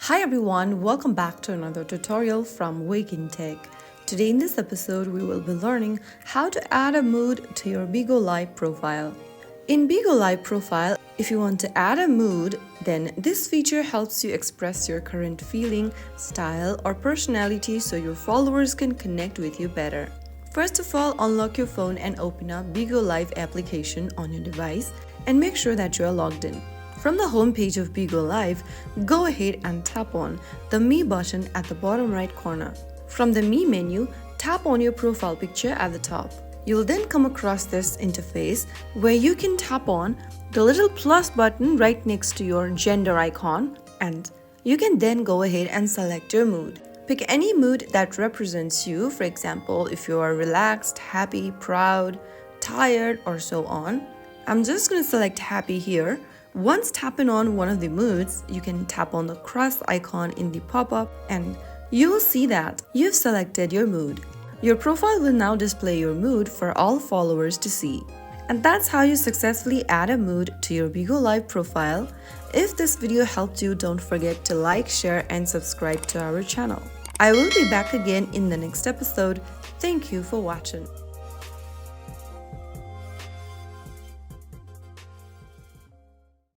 Hi everyone, welcome back to another tutorial from Wake&Tech. Today in this episode, we will be learning how to add a mood to your Bigo Live profile. In Bigo Live profile, if you want to add a mood, then this feature helps you express your current feeling, style, or personality so your followers can connect with you better. First of all, unlock your phone and open up Bigo Live application on your device and make sure that you are logged in. From the home page of Bigo Live, go ahead and tap on the Me button at the bottom right corner. From the Me menu, tap on your profile picture at the top. You'll then come across this interface where you can tap on the little plus button right next to your gender icon, and you can then go ahead and select your mood. Pick any mood that represents you, for example, if you are relaxed, happy, proud, tired, or so on. I'm just going to select happy here. Once tapping on one of the moods, you can tap on the cross icon in the pop-up and you will see that you've selected your mood. Your profile will now display your mood for all followers to see. And that's how you successfully add a mood to your Bigo Live profile. If this video helped you, don't forget to like, share, and subscribe to our channel. I will be back again in the next episode. Thank you for watching.